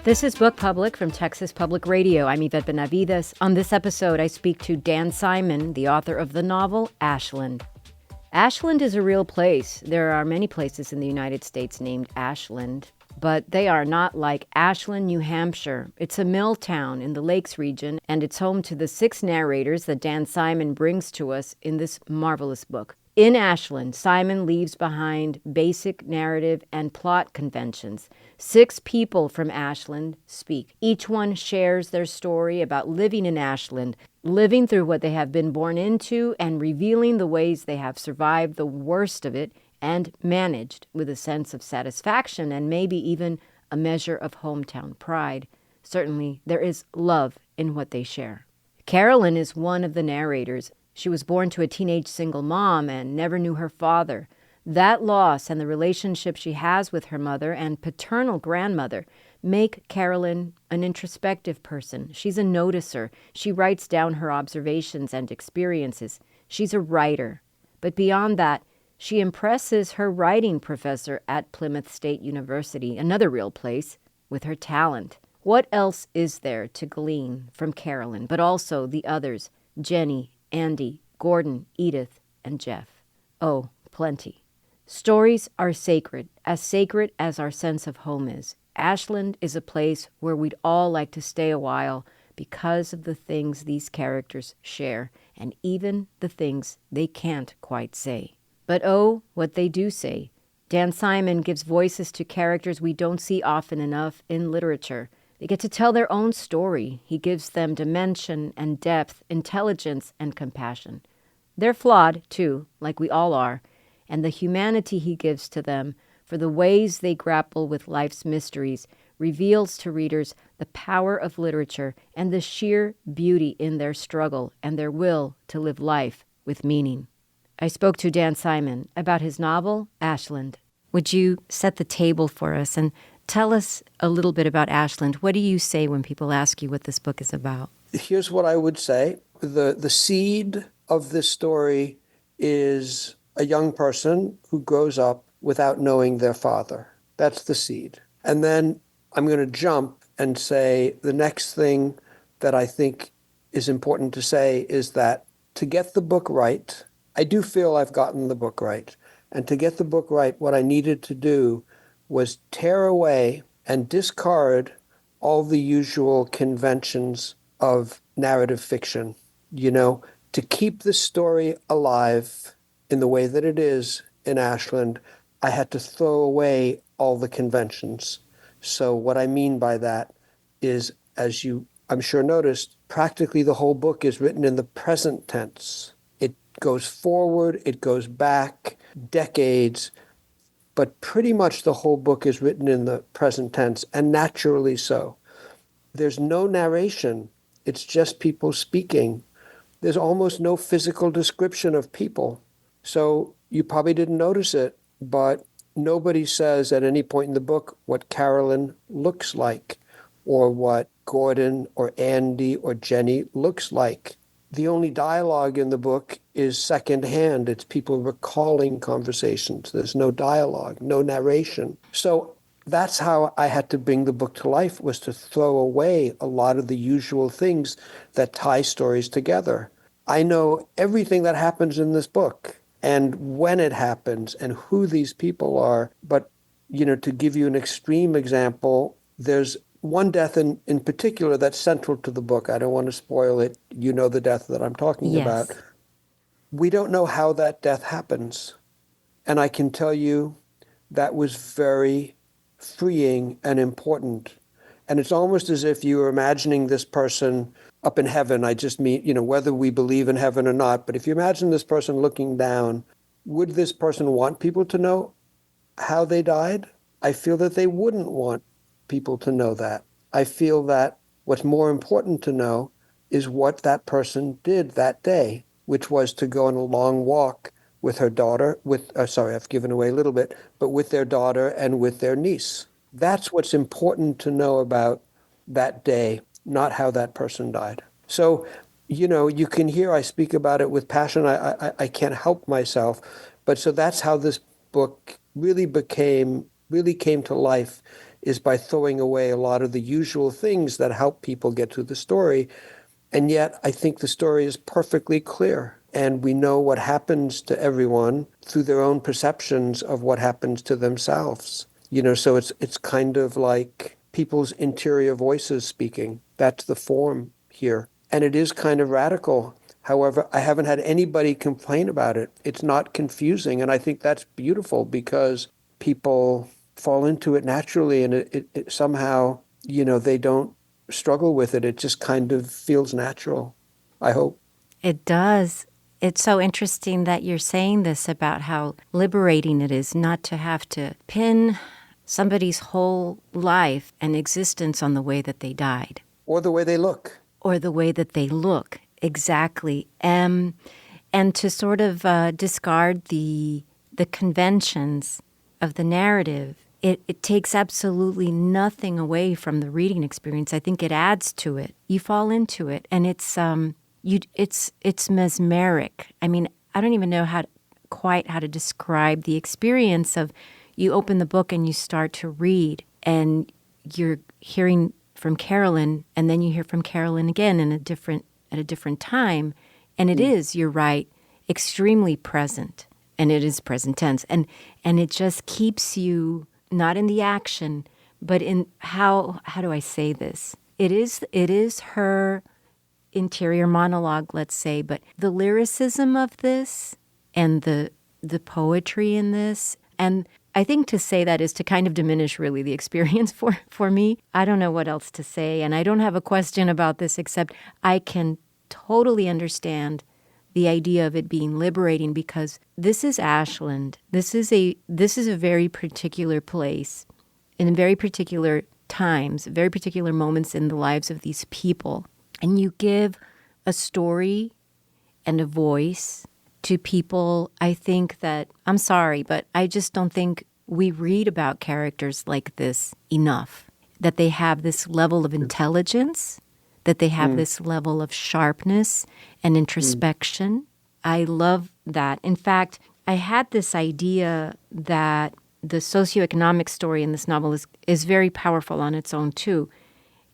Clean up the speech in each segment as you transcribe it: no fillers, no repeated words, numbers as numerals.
This is Book Public from Texas Public Radio. I'm Yvette Benavides. On this episode, I speak to Dan Simon, the author of the novel Ashland. Ashland is a real place. There are many places in the United States named Ashland, but they are not like Ashland, New Hampshire. It's a mill town in the Lakes region, and it's home to the 6 narrators that Dan Simon brings to us in this marvelous book. In Ashland, Simon leaves behind basic narrative and plot conventions. 6 people from Ashland speak. Each one shares their story about living in Ashland, living through what they have been born into, and revealing the ways they have survived the worst of it and managed with a sense of satisfaction and maybe even a measure of hometown pride. Certainly, there is love in what they share. Carolyn is one of the narrators. She was born to a teenage single mom and never knew her father. That loss and the relationship she has with her mother and paternal grandmother make Carolyn an introspective person. She's a noticer. She writes down her observations and experiences. She's a writer. But beyond that, she impresses her writing professor at Plymouth State University, another real place, with her talent. What else is there to glean from Carolyn, but also the others, Jenny, Andy, Gordon, Edith, and Jeff? Oh, plenty. Stories are sacred as our sense of home is. Ashland is a place where we'd all like to stay a while because of the things these characters share, and even the things they can't quite say. But oh, what they do say. Dan Simon gives voices to characters we don't see often enough in literature. They get to tell their own story. He gives them dimension and depth, intelligence and compassion. They're flawed, too, like we all are, and the humanity he gives to them for the ways they grapple with life's mysteries reveals to readers the power of literature and the sheer beauty in their struggle and their will to live life with meaning. I spoke to Dan Simon about his novel, Ashland. Would you set the table for us and tell us a little bit about Ashland? What do you say when people ask you what this book is about? Here's what I would say. The seed of this story is a young person who grows up without knowing their father. That's the seed. And then I'm going to jump and say the next thing that I think is important to say is that to get the book right, I do feel I've gotten the book right. And to get the book right, what I needed to do was tear away and discard all the usual conventions of narrative fiction. To keep the story alive in the way that it is in Ashland, I had to throw away all the conventions. So what I mean by that is, as you, I'm sure, noticed, practically the whole book is written in the present tense. It goes forward, it goes back decades, but pretty much the whole book is written in the present tense, and naturally so. There's no narration. It's just people speaking. There's almost no physical description of people. So you probably didn't notice it, but nobody says at any point in the book what Carolyn looks like, or what Gordon or Andy or Jenny looks like. The only dialogue in the book is secondhand. It's people recalling conversations. There's no dialogue, no narration. So that's how I had to bring the book to life, was to throw away a lot of the usual things that tie stories together. I know everything that happens in this book and when it happens and who these people are. But, to give you an extreme example, there's one death in particular that's central to the book. I don't want to spoil it. You know the death that I'm talking about. We don't know how that death happens. And I can tell you that was very freeing and important. And it's almost as if you were imagining this person up in heaven. I just mean, whether we believe in heaven or not, but if you imagine this person looking down, would this person want people to know how they died? I feel that they wouldn't want people to know that. I feel that what's more important to know is what that person did that day, which was to go on a long walk with her daughter, I've given away a little bit, but with their daughter and with their niece. That's what's important to know about that day, not how that person died. So, you can hear I speak about it with passion. I can't help myself. But so that's how this book really came to life, is by throwing away a lot of the usual things that help people get through the story. And yet, I think the story is perfectly clear. And we know what happens to everyone through their own perceptions of what happens to themselves. So it's kind of like people's interior voices speaking. That's the form here. And it is kind of radical. However, I haven't had anybody complain about it. It's not confusing. And I think that's beautiful because people fall into it naturally, and it somehow, they don't struggle with it. It just kind of feels natural, I hope. It does. It's so interesting that you're saying this about how liberating it is not to have to pin somebody's whole life and existence on the way that they died. Or the way they look. Or the way that they look, exactly. And to sort of discard the conventions of the narrative. It takes absolutely nothing away from the reading experience. I think it adds to it. You fall into it, and it's mesmeric. I mean, I don't even know how to describe the experience of you open the book and you start to read, and you're hearing from Carolyn, and then you hear from Carolyn again at a different time, and it is, you're right, extremely present, and it is present tense, and it just keeps you not in the action, but in how do I say this? It is her interior monologue, let's say, but the lyricism of this and the poetry in this, and I think to say that is to kind of diminish really the experience for me. I don't know what else to say, and I don't have a question about this except I can totally understand the idea of it being liberating because this is Ashland. This is a very particular place in very particular times, very particular moments in the lives of these people. And you give a story and a voice to people. I think that, I'm sorry, but I just don't think we read about characters like this enough, that they have this level of intelligence, that they have this level of sharpness and introspection. I love that. In fact, I had this idea that the socioeconomic story in this novel is very powerful on its own too.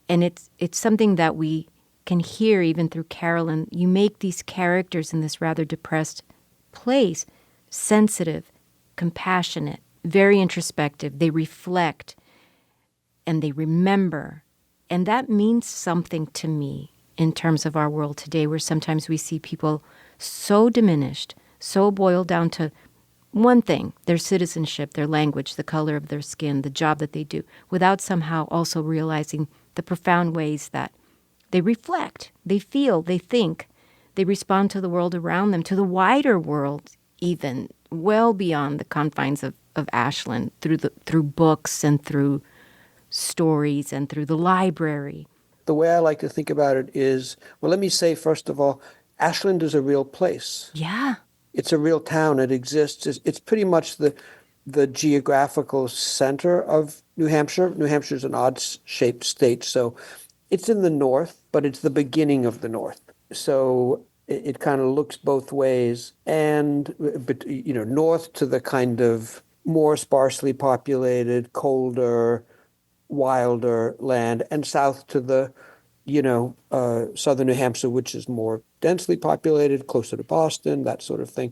And it's something that we can hear even through Carolyn. You make these characters in this rather depressed place sensitive, compassionate, very introspective. They reflect and they remember. And that means something to me in terms of our world today, where sometimes we see people so diminished, so boiled down to one thing, their citizenship, their language, the color of their skin, the job that they do, without somehow also realizing the profound ways that they reflect, they feel, they think, they respond to the world around them, to the wider world even, well beyond the confines of Ashland, through books and through stories and through the library. The way I like to think about it is, well, let me say, first of all, Ashland is a real place. Yeah. It's a real town. It exists. It's pretty much the geographical center of New Hampshire. New Hampshire is an odd-shaped state, so it's in the north, but it's the beginning of the north. So it kind of looks both ways, and but north to the kind of more sparsely populated, colder, wilder land, and south to the southern New Hampshire, which is more densely populated, closer to Boston, that sort of thing.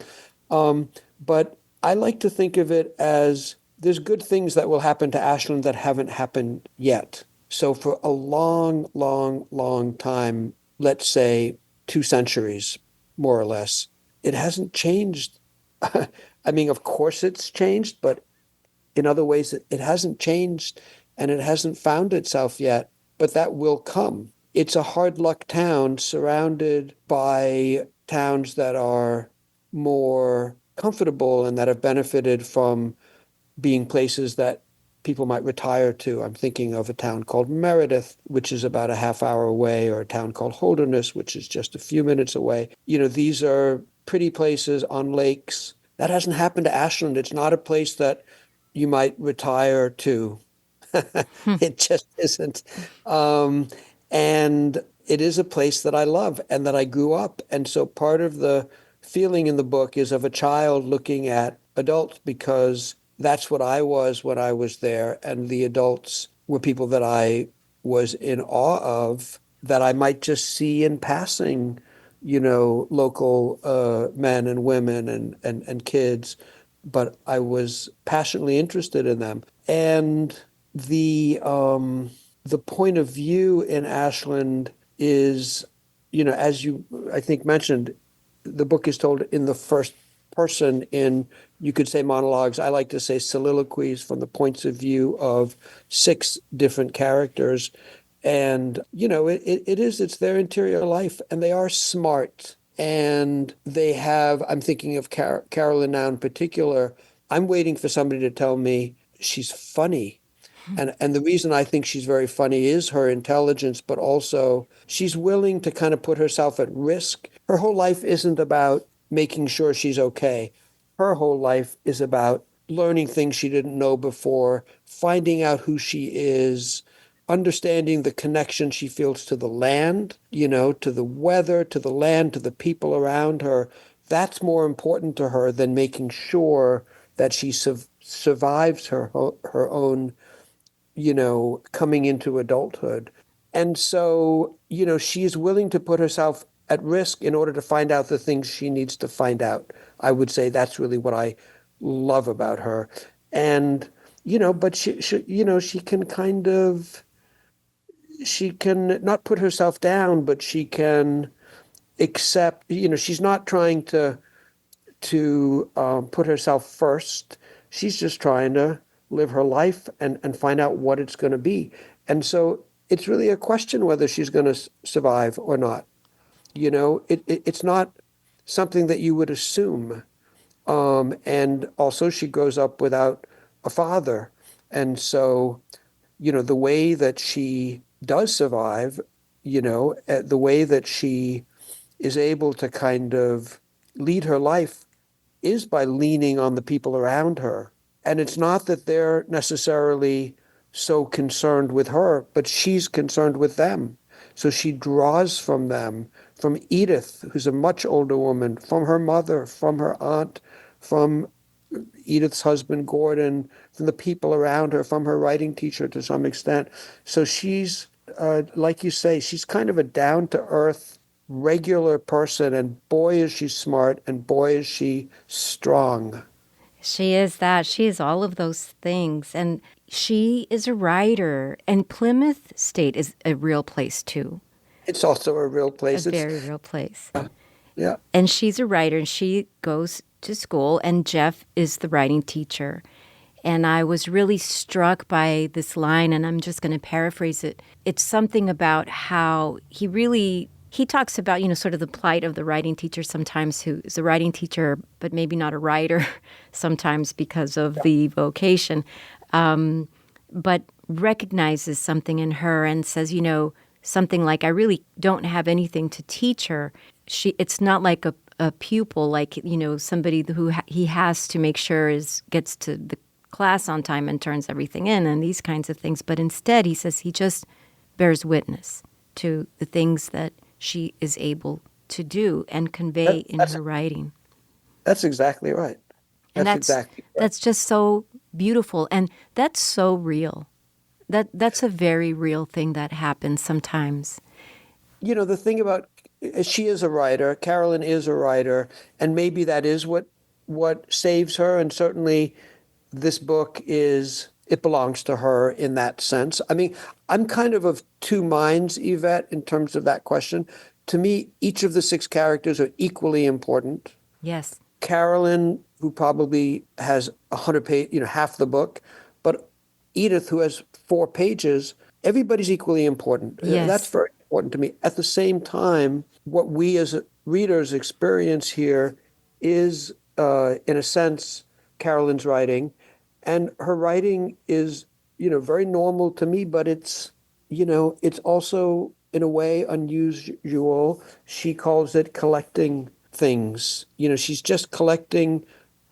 But I like to think of it as there's good things that will happen to Ashland that haven't happened yet. So for a long, long, long time, let's say 2 centuries, more or less, it hasn't changed. I mean, of course it's changed, but in other ways it hasn't changed and it hasn't found itself yet, but that will come. It's a hard luck town surrounded by towns that are more comfortable and that have benefited from being places that people might retire to. I'm thinking of a town called Meredith, which is about a half hour away, or a town called Holderness, which is just a few minutes away. These are pretty places on lakes. That hasn't happened to Ashland. It's not a place that you might retire to. It just isn't. And it is a place that I love and that I grew up. And so part of the feeling in the book is of a child looking at adults, because that's what I was when I was there. And the adults were people that I was in awe of, that I might just see in passing, local men and women and kids, but I was passionately interested in them. And the point of view in Ashland is, as you, I think, mentioned, the book is told in the first person in, you could say, monologues. I like to say soliloquies from the points of view of six different characters. And, it's their interior life, and they are smart. And they have, I'm thinking of Carolyn now in particular. I'm waiting for somebody to tell me she's funny. And the reason I think she's very funny is her intelligence, but also she's willing to kind of put herself at risk. Her whole life isn't about making sure she's okay. Her whole life is about learning things she didn't know before, finding out who she is, understanding the connection she feels to the land, to the weather, to the land, to the people around her. That's more important to her than making sure that she survives her own, coming into adulthood. And so, she's willing to put herself at risk in order to find out the things she needs to find out. I would say that's really what I love about her. And, but she can kind of, she can not put herself down, but she can accept, she's not trying to put herself first. She's just trying to live her life and find out what it's going to be. And so it's really a question whether she's going to survive or not. It's not something that you would assume. And also, she grows up without a father. And so, the way that she does survive, the way that she is able to kind of lead her life is by leaning on the people around her. And it's not that they're necessarily so concerned with her, but she's concerned with them. So she draws from them, from Edith, who's a much older woman, from her mother, from her aunt, from Edith's husband, Gordon, from the people around her, from her writing teacher to some extent. So she's, like you say, she's kind of a down-to-earth, regular person, and boy, is she smart, and boy, is she strong. She is that. She is all of those things. And she is a writer. And Plymouth State is a real place, too. It's also a real place. A very real place. Yeah. And she's a writer, and she goes to school, and Jeff is the writing teacher. And I was really struck by this line, and I'm just going to paraphrase it. It's something about how he talks about, sort of the plight of the writing teacher sometimes, who is a writing teacher, but maybe not a writer sometimes because of the vocation, but recognizes something in her and says, something like, I really don't have anything to teach her. It's not like a pupil, like, somebody who he has to make sure gets to the class on time and turns everything in and these kinds of things. But instead, he says he just bears witness to the things that she is able to do and convey in her writing. That's exactly right. That's just so beautiful, and that's so real. That's a very real thing that happens sometimes. The thing about, she is a writer, Carolyn is a writer, and maybe that is what saves her, and certainly this book it belongs to her in that sense. I mean, I'm kind of two minds, Yvette, in terms of that question. To me, each of the six characters are equally important. Yes. Carolyn, who probably has 100 pages, half the book, but Edith, who has 4 pages, everybody's equally important. Yes. That's very important to me. At the same time, what we as readers experience here is, in a sense, Carolyn's writing. And her writing is, very normal to me, but it's also, in a way, unusual. She calls it collecting things. She's just collecting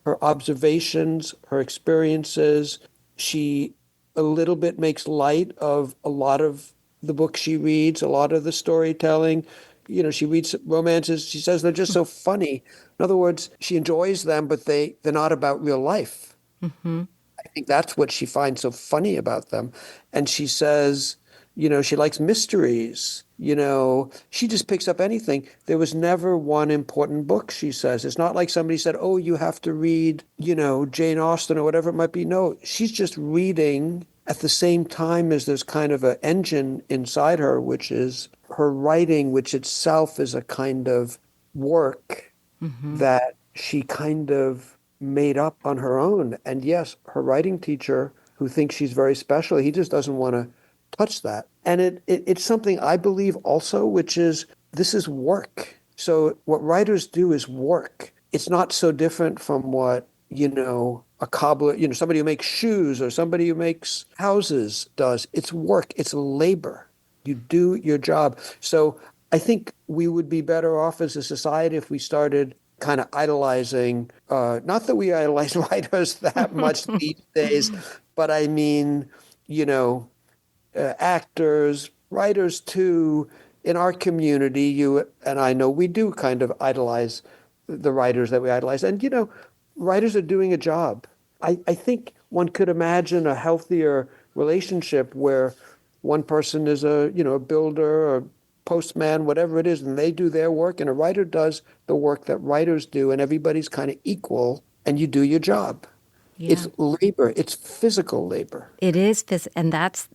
her observations, her experiences. She a little bit makes light of a lot of the books she reads, a lot of the storytelling. She reads romances. She says they're just so funny. In other words, she enjoys them, but they're not about real life. I think that's what she finds so funny about them. And she says, she likes mysteries. She just picks up anything. There was never one important book, she says. It's not like somebody said, oh, you have to read, Jane Austen or whatever it might be. No, she's just reading at the same time as there's kind of an engine inside her, which is her writing, which itself is a kind of work that she kind of made up on her own. And yes, her writing teacher, who thinks she's very special, he just doesn't want to touch that. And it's something I believe also, which is this is work. So what writers do is work. It's not so different from what, a cobbler, somebody who makes shoes or somebody who makes houses does. It's work. It's labor. You do your job. So I think we would be better off as a society if we started kind of idolizing, not that we idolize writers that much these days, but I mean, actors, writers too. In our community, you and I know we do kind of idolize the writers that we idolize. And, writers are doing a job. I think one could imagine a healthier relationship where one person is a builder or postman, whatever it is, and they do their work, and a writer does the work that writers do, and everybody's kind of equal, and you do your job. Yeah. It's labor. It's physical labor. It is, and that's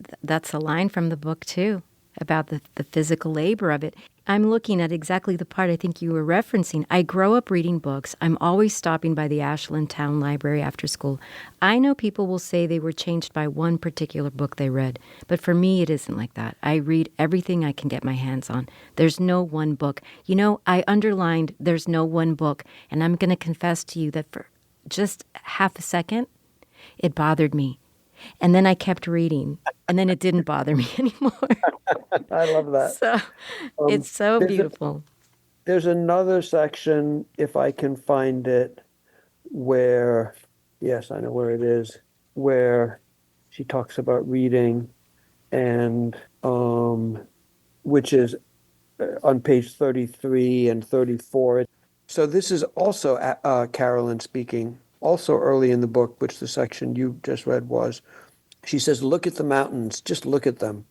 a line from the book too, about the physical labor of it. I'm looking at exactly the part I think you were referencing. I grow up reading books. I'm always stopping by the Ashland Town Library after school. I know people will say they were changed by one particular book they read, but for me it isn't like that. I read everything I can get my hands on. There's no one book. I underlined there's no one book, and I'm going to confess to you that for just half a second, it bothered me. And then I kept reading, and then it didn't bother me anymore. I love that. So it's so beautiful. There's another section, if I can find it, where, yes, I know where it is, where she talks about reading, and which is on page 33 and 34. So this is also Carolyn speaking, also early in the book, which the section you just read was. She says, look at the mountains, just look at them.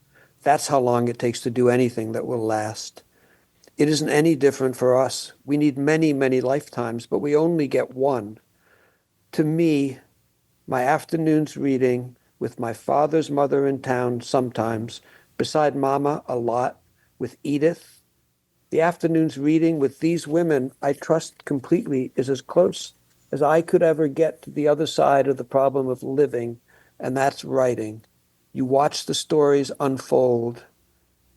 That's how long it takes to do anything that will last. It isn't any different for us. We need many, many lifetimes, but we only get one. To me, my afternoons reading with my father's mother in town sometimes, beside Mama a lot, with Edith. The afternoons reading with these women I trust completely is as close as I could ever get to the other side of the problem of living, and that's writing. You watch the stories unfold.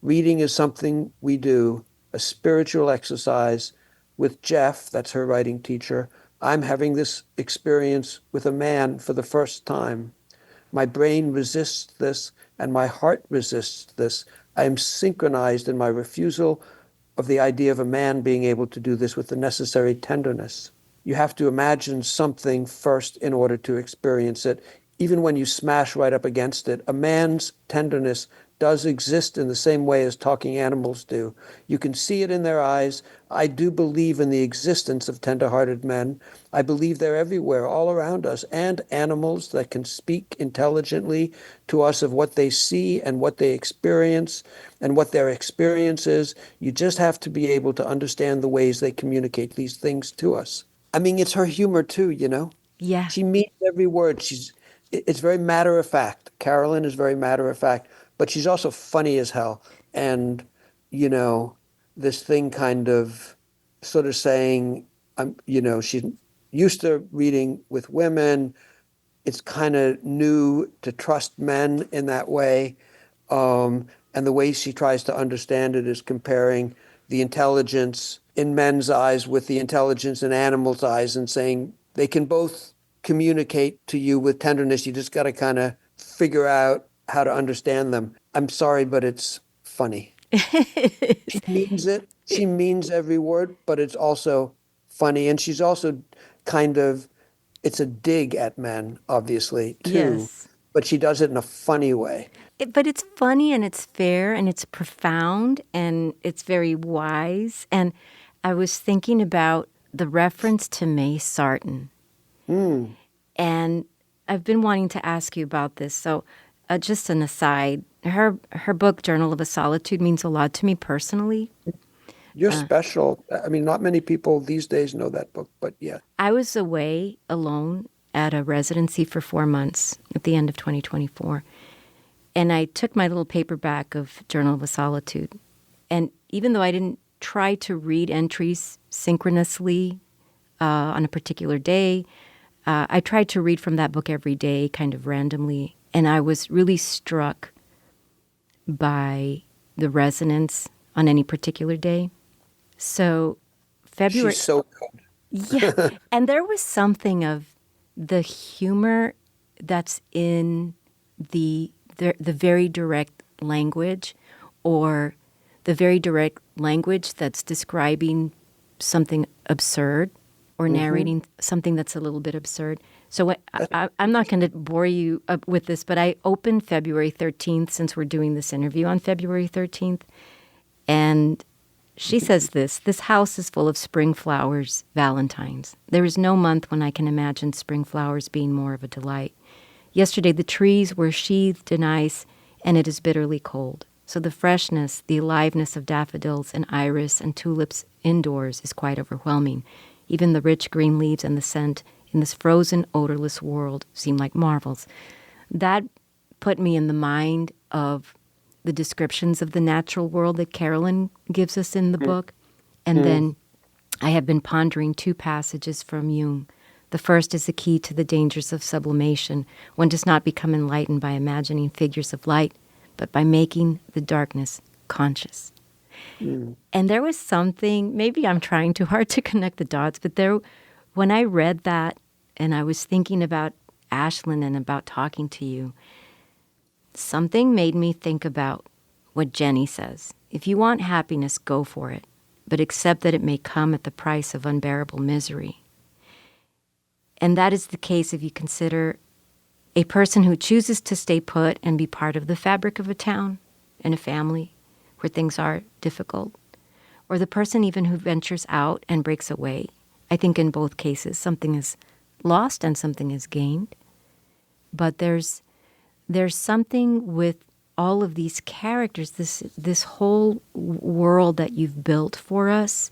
Reading is something we do, a spiritual exercise. With Jeff, that's her writing teacher, I'm having this experience with a man for the first time. My brain resists this, and my heart resists this. I am synchronized in my refusal of the idea of a man being able to do this with the necessary tenderness. You have to imagine something first in order to experience it. Even when you smash right up against it, a man's tenderness does exist in the same way as talking animals do. You can see it in their eyes. I do believe in the existence of tender-hearted men. I believe they're everywhere, all around us, and animals that can speak intelligently to us of what they see and what they experience and what their experience is. You just have to be able to understand the ways they communicate these things to us. I mean, it's her humor too, Yeah. She means every word. It's very matter of fact. Carolyn is very matter of fact, but she's also funny as hell. And, this thing kind of sort of saying, she's used to reading with women. It's kind of new to trust men in that way. And the way she tries to understand it is comparing the intelligence in men's eyes with the intelligence in animals' eyes and saying they can both communicate to you with tenderness. You just got to kind of figure out how to understand them. I'm sorry, but it's funny. She means it. She means every word, but it's also funny. And she's also it's a dig at men, obviously, too. Yes. But she does it in a funny way. But it's funny and it's fair and it's profound and it's very wise. And I was thinking about the reference to May Sarton. And I've been wanting to ask you about this. So, just an aside, her book Journal of a Solitude means a lot to me personally. You're special. I mean, not many people these days know that book, but yeah. I was away alone at a residency for 4 months at the end of 2024. And I took my little paperback of Journal of a Solitude. And even though I didn't try to read entries synchronously on a particular day, I tried to read from that book every day, kind of randomly. And I was really struck by the resonance on any particular day. So February. She's so Yeah. And there was something of the humor that's in the very direct language, or the very direct language that's describing something absurd or narrating something that's a little bit absurd. So I'm not going to bore you up with this, but I opened February 13th, since we're doing this interview on February 13th, and she says this house is full of spring flowers, valentines. There is no month when I can imagine spring flowers being more of a delight. Yesterday the trees were sheathed in ice, and it is bitterly cold. So the freshness, the aliveness of daffodils and iris and tulips indoors is quite overwhelming. Even the rich green leaves and the scent in this frozen, odorless world seem like marvels. That put me in the mind of the descriptions of the natural world that Carolyn gives us in the book. And then I have been pondering two passages from Jung. The first is the key to the dangers of sublimation. One does not become enlightened by imagining figures of light, but by making the darkness conscious. And there was something, maybe I'm trying too hard to connect the dots, but when I read that and I was thinking about Ashland and about talking to you, something made me think about what Jenny says. If you want happiness, go for it, but accept that it may come at the price of unbearable misery. And that is the case if you consider a person who chooses to stay put and be part of the fabric of a town and a family where things are difficult, or the person even who ventures out and breaks away. I think in both cases something is lost and something is gained. But there's something with all of these characters, this whole world that you've built for us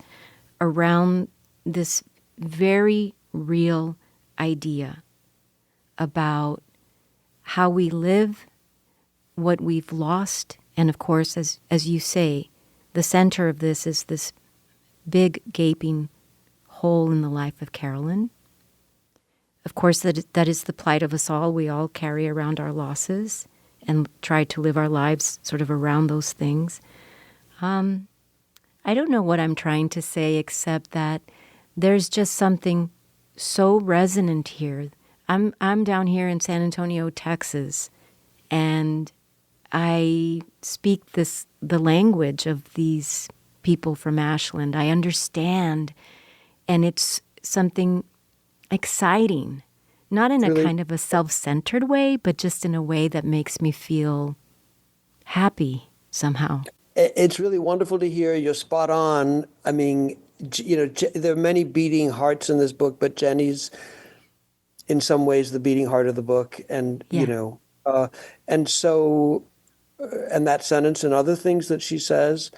around this very real idea about how we live, what we've lost, and of course, as you say, the center of this is this big gaping hole in the life of Carolyn. Of course, that is the plight of us all. We all carry around our losses and try to live our lives sort of around those things. I don't know what I'm trying to say, except that there's just something so resonant here. I'm down here in San Antonio, Texas, and I speak the language of these people from Ashland. I understand, and it's something exciting, not in a kind of a self-centered way, but just in a way that makes me feel happy somehow. It's really wonderful to hear. You're spot on. I mean, there are many beating hearts in this book, but Jenny's in some ways the beating heart of the book. And, Yeah. And so, and that sentence and other things that she says,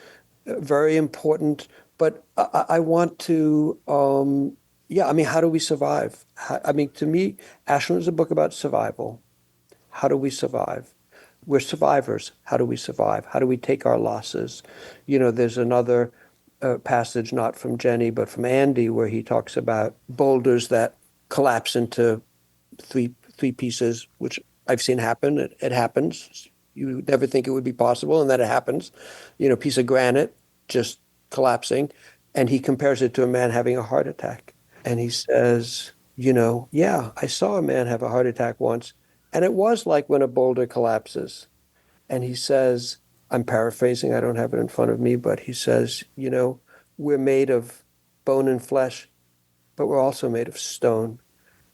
very important. But I want to, I mean, how do we survive? I mean, to me, Ashland is a book about survival. How do we survive? We're survivors. How do we survive? How do we take our losses? There's another passage, not from Jenny, but from Andy, where he talks about boulders that collapse into three pieces, which I've seen happen. It happens. You would never think it would be possible, and then it happens. Piece of granite just collapsing. And he compares it to a man having a heart attack. And he says, yeah, I saw a man have a heart attack once, and it was like when a boulder collapses. And he says, I'm paraphrasing, I don't have it in front of me, but he says, we're made of bone and flesh, but we're also made of stone.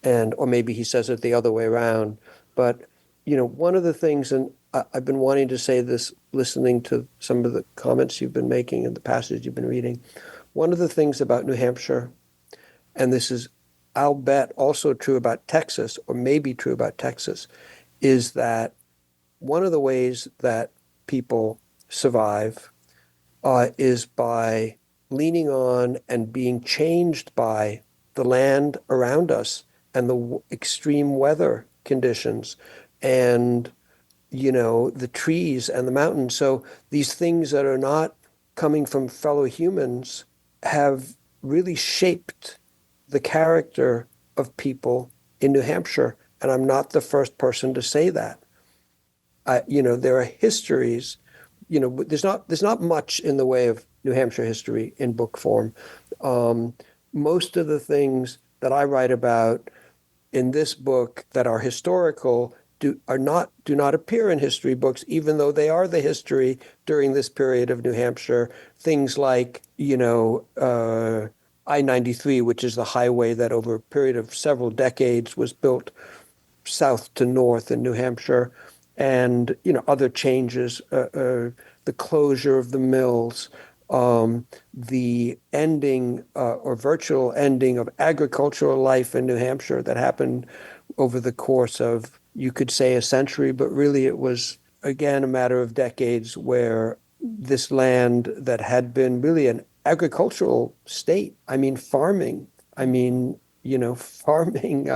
Or maybe he says it the other way around. But, one of the things, and I've been wanting to say this, listening to some of the comments you've been making and the passage you've been reading, one of the things about New Hampshire, and this is, I'll bet also true about Texas, or maybe true about Texas, is that one of the ways that people survive is by leaning on and being changed by the land around us and the extreme weather conditions and, the trees and the mountains. So these things that are not coming from fellow humans have really shaped the character of people in New Hampshire. And I'm not the first person to say that. There are histories. There's not much in the way of New Hampshire history in book form. Um, Most of the things that I write about in this book that are historical do not appear in history books, even though they are the history during this period of New Hampshire. Things like, I-93, which is the highway that over a period of several decades was built south to north in New Hampshire, and other changes, the closure of the mills, the ending or virtual ending of agricultural life in New Hampshire that happened over the course of, you could say, a century, but really it was again a matter of decades, where this land that had been really an agricultural state, I mean farming, I mean farming.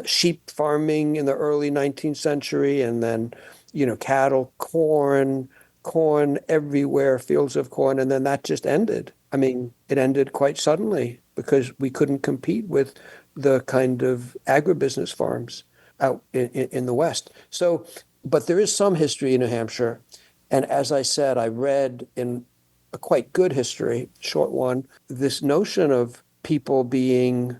Sheep farming in the early 19th century, and then, cattle, corn everywhere, fields of corn, and then that just ended. I mean, it ended quite suddenly because we couldn't compete with the kind of agribusiness farms out in the West. So, but there is some history in New Hampshire. And as I said, I read in a quite good history, short one, this notion of people in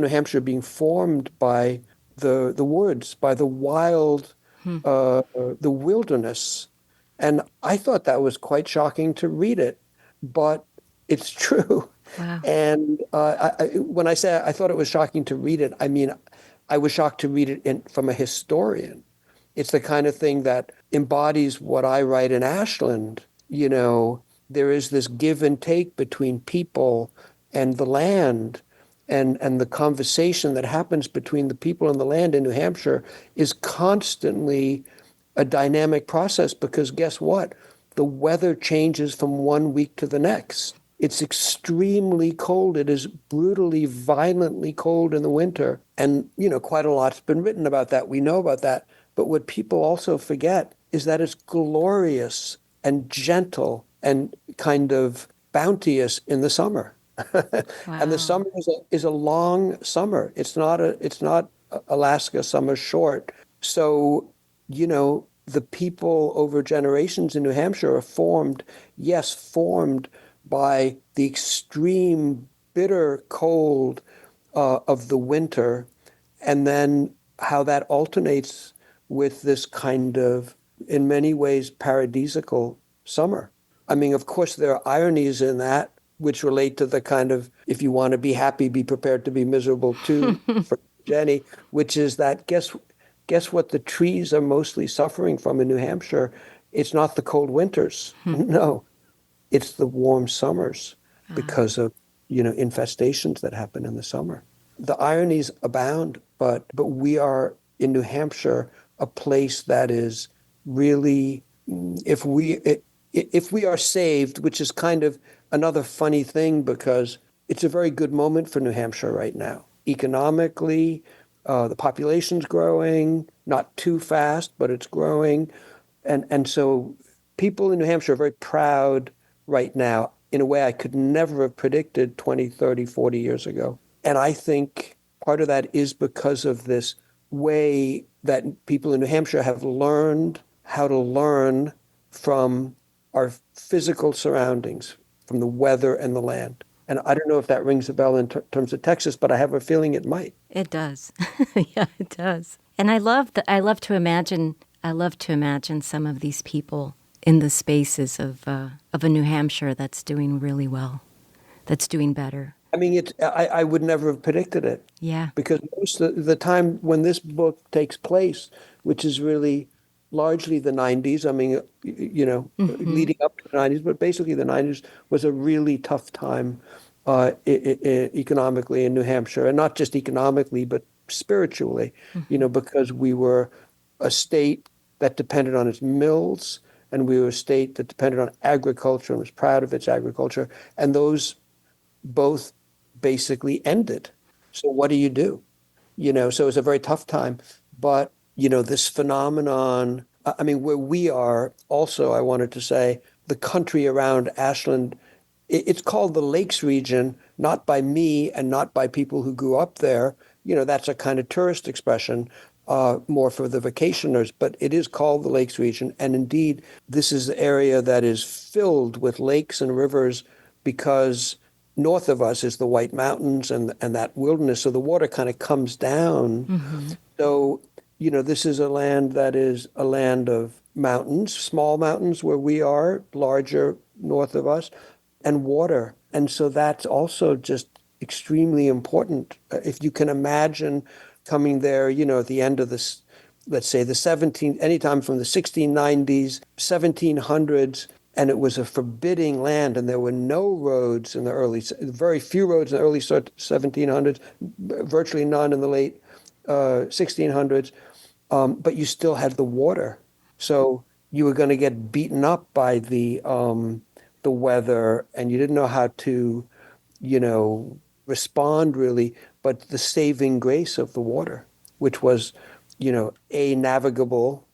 New Hampshire being formed by the woods, by the wild, the wilderness. And I thought that was quite shocking to read it, but it's true. Wow. And when I say I thought it was shocking to read it, I mean, I was shocked to read it from a historian. It's the kind of thing that embodies what I write in Ashland. There is this give and take between people and the land, and the conversation that happens between the people and the land in New Hampshire is constantly a dynamic process, because guess what? The weather changes from one week to the next. It's extremely cold. It is brutally, violently cold in the winter. And, quite a lot's been written about that. We know about that. But what people also forget is that it's glorious and gentle and kind of bounteous in the summer. And the Wow. summer is a long summer. It's not Alaska summer short. So, the people over generations in New Hampshire are formed by the extreme bitter cold of the winter, and then how that alternates with this kind of, in many ways, paradisical summer. I mean, of course, there are ironies in that, which relate to the kind of, if you want to be happy, be prepared to be miserable too, for Jenny, which is that guess what the trees are mostly suffering from in New Hampshire? It's not the cold winters. No, it's the warm summers because of, infestations that happen in the summer. The ironies abound, but we are in New Hampshire, a place that is really, if we are saved, which is kind of another funny thing, because it's a very good moment for New Hampshire right now. Economically, the population's growing, not too fast, but it's growing. And so people in New Hampshire are very proud right now in a way I could never have predicted 20, 30, 40 years ago. And I think part of that is because of this way that people in New Hampshire have learned how to learn from our physical surroundings, from the weather and the land. And I don't know if that rings a bell in terms of Texas, but I have a feeling it might. It does. Yeah, it does. And I love that. I love to imagine some of these people in the spaces of a New Hampshire that's doing really well, that's doing better. I mean, I would never have predicted it, Yeah. because most of the time when this book takes place, which is really largely the 90s, I mean, Hmm. leading up to the 90s, but basically the 90s was a really tough time economically in New Hampshire, and not just economically, but spiritually, Mhm. because we were a state that depended on its mills, and we were a state that depended on agriculture and was proud of its agriculture. And those both basically ended. So what do you do? So it was a very tough time. But, this phenomenon, I mean, where we are also, I wanted to say, the country around Ashland, it's called the Lakes region, not by me and not by people who grew up there. That's a kind of tourist expression, more for the vacationers, but it is called the Lakes region. And indeed, this is the area that is filled with lakes and rivers because north of us is the White Mountains and that wilderness. So the water kind of comes down. Mhm. So, this is a land that is a land of mountains, small mountains where we are, larger north of us, and water. And so that's also just extremely important. If you can imagine coming there, at the end of this, let's say the 17th, anytime from the 1690s, 1700s, and it was a forbidding land, and there were no roads in the very few roads in the early 1700s, virtually none in the late 1600s, but you still had the water. So you were going to get beaten up by the weather, and you didn't know how to, respond really, but the saving grace of the water, which was, navigable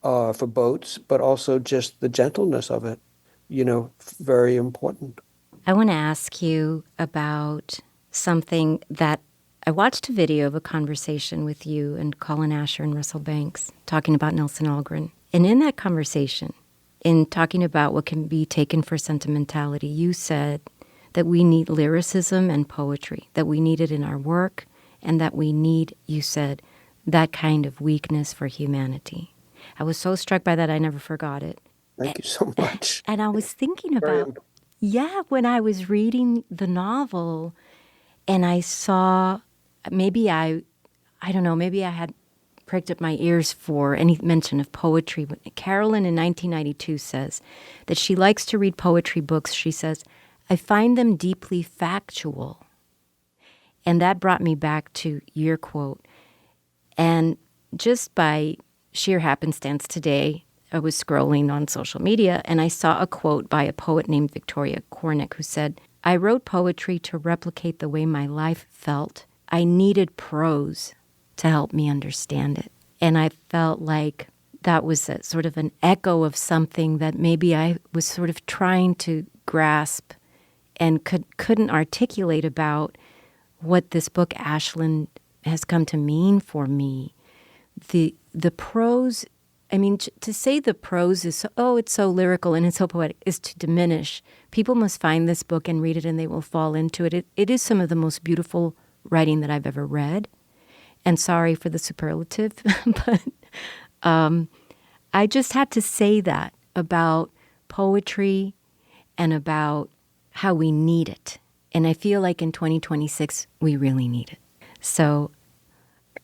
for boats, but also just the gentleness of it, very important. I want to ask you about something that I watched a video of a conversation with you and Colin Asher and Russell Banks talking about Nelson Algren. And in that conversation, in talking about what can be taken for sentimentality, you said that we need lyricism and poetry, that we need it in our work, and that we need, you said, that kind of weakness for humanity. I was so struck by that, I never forgot it. Thank you so much. And I was thinking Very about, yeah, when I was reading the novel and I saw, I don't know, maybe I had pricked up my ears for any mention of poetry. Carolyn in 1992 says that she likes to read poetry books. She says, I find them deeply factual. And that brought me back to your quote. And just by sheer happenstance today, I was scrolling on social media and I saw a quote by a poet named Victoria Cornick who said, I wrote poetry to replicate the way my life felt. I needed prose to help me understand it. And I felt like that was a sort of an echo of something that maybe I was sort of trying to grasp and couldn't articulate about what this book, Ashland, has come to mean for me. The prose, I mean, to say the prose is, it's so lyrical and it's so poetic, is to diminish. People must find this book and read it and they will fall into it. It is some of the most beautiful writing that I've ever read. And sorry for the superlative, but I just had to say that about poetry and about how we need it. And I feel like in 2026, we really need it. So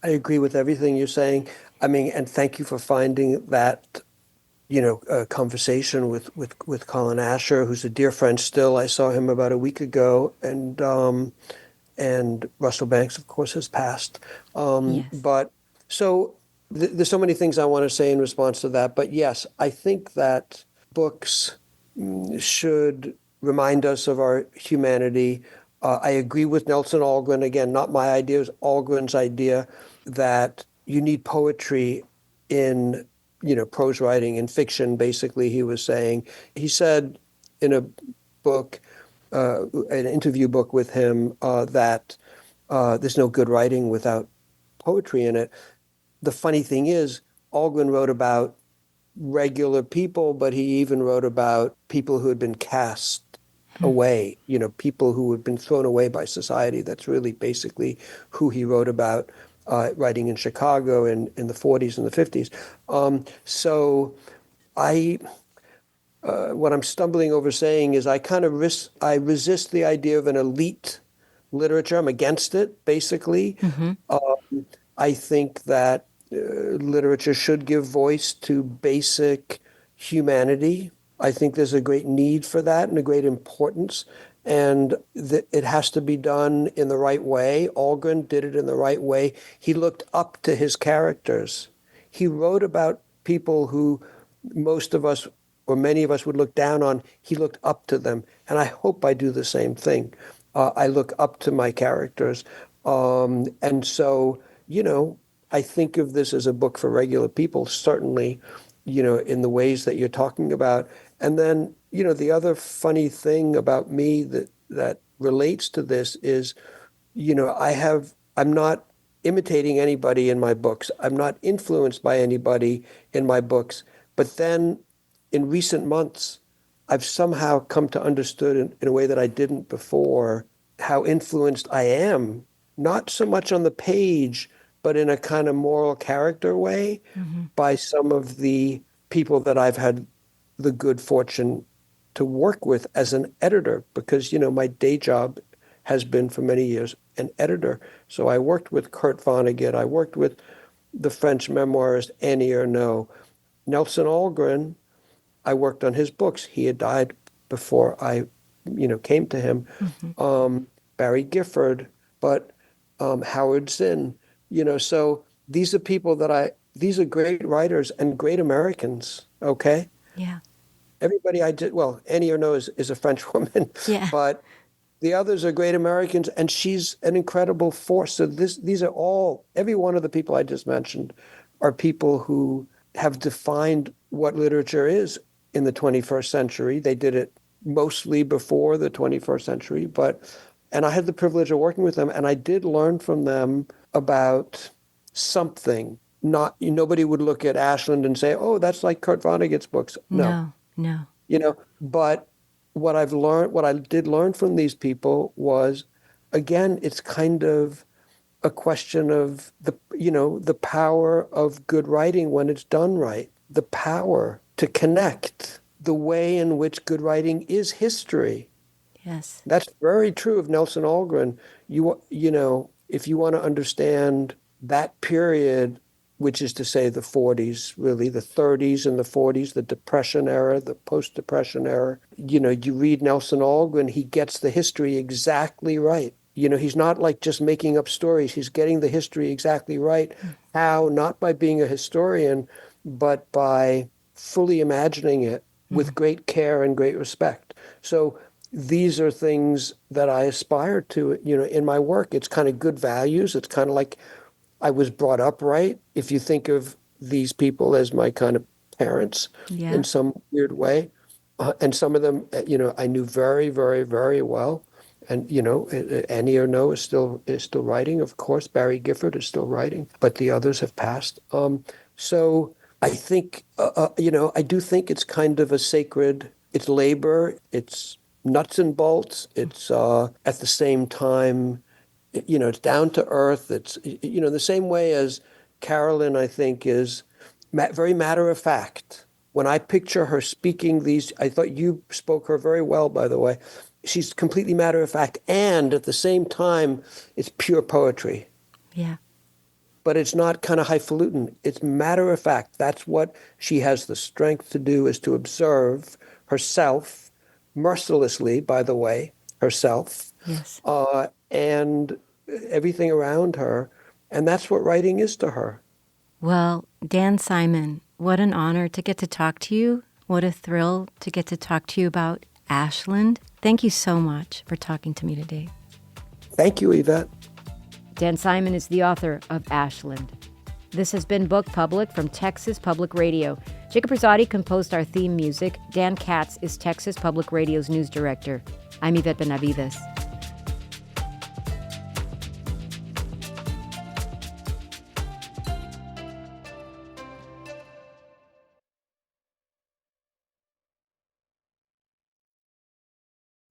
I agree with everything you're saying. I mean, and thank you for finding that, conversation with Colin Asher, who's a dear friend still. I saw him about a week ago, and Russell Banks, of course, has passed. yes. But so there's so many things I want to say in response to that. But yes, I think that books should remind us of our humanity. I agree with Nelson Algren, again, not my idea, it was Algren's idea, that you need poetry in, prose writing, in fiction, basically, he was saying. He said in a book, an interview book with him, that there's no good writing without poetry in it. The funny thing is, Algren wrote about regular people, but he even wrote about people who had been cast away, people who had been thrown away by society. That's really basically who he wrote about, writing in Chicago in the 40s and the 50s. So what I'm stumbling over saying is I resist the idea of an elite literature. I'm against it, basically. I think that literature should give voice to basic humanity. I think there's a great need for that and a great importance. and it has to be done in the right way. Algren did it in the right way. He looked up to his characters. He wrote about people who most of us or many of us would look down on. He looked up to them, and I hope I do the same thing. I look up to my characters, and so I think of this as a book for regular people, certainly, in the ways that you're talking about. And then, the other funny thing about me that relates to this is, I'm not imitating anybody in my books. I'm not influenced by anybody in my books. But then in recent months, I've somehow come to understand in a way that I didn't before how influenced I am, not so much on the page, but in a kind of moral character way by some of the people that I've had the good fortune to work with as an editor, because, my day job has been for many years an editor. So I worked with Kurt Vonnegut. I worked with the French memoirist Annie Ernaux. Nelson Algren, I worked on his books. He had died before I, came to him. Barry Gifford, but Howard Zinn. So these are people these are great writers and great Americans, okay? Yeah. Everybody Annie Ernaux is a French woman, but the others are great Americans, and she's an incredible force. So these are every one of the people I just mentioned are people who have defined what literature is in the 21st century. They did it mostly before the 21st century, and I had the privilege of working with them, and I did learn from them about something. Nobody would look at Ashland and say, "Oh, that's like Kurt Vonnegut's books." No. But what I did learn from these people was, again, it's kind of a question of the power of good writing when it's done right, the power to connect, the way in which good writing is history. Yes. That's very true of Nelson Algren. If you want to understand that period, which is to say the 40s, really, the 30s and the 40s, the Depression era, the post-Depression era, you read Nelson Algren, he gets the history exactly right. He's not like just making up stories. He's getting the history exactly right. How? Not by being a historian, but by fully imagining it with great care and great respect. So these are things that I aspire to, in my work. It's kind of good values. It's kind of like I was brought up right. If you think of these people as my kind of parents in some weird way, and some of them, I knew very, very, very well. And Annie Ernaux is still writing. Of course, Barry Gifford is still writing, but the others have passed. So I think, I do think it's kind of a sacred. It's labor. It's nuts and bolts. It's at the same time, it's down to earth. It's the same way as Carolyn, I think, is very matter of fact. When I picture her speaking these, I thought you spoke her very well, by the way. She's completely matter of fact, and at the same time, it's pure poetry. Yeah. But it's not kind of highfalutin. It's matter of fact. That's what she has the strength to do, is to observe herself, mercilessly, by the way, herself. Yes. And everything around her. And that's what writing is to her. Well, Dan Simon, what an honor to get to talk to you. What a thrill to get to talk to you about Ashland. Thank you so much for talking to me today. Thank you, Yvette. Dan Simon is the author of Ashland. This has been Book Public from Texas Public Radio. Jacob Rosati composed our theme music. Dan Katz is Texas Public Radio's news director. I'm Yvette Benavides.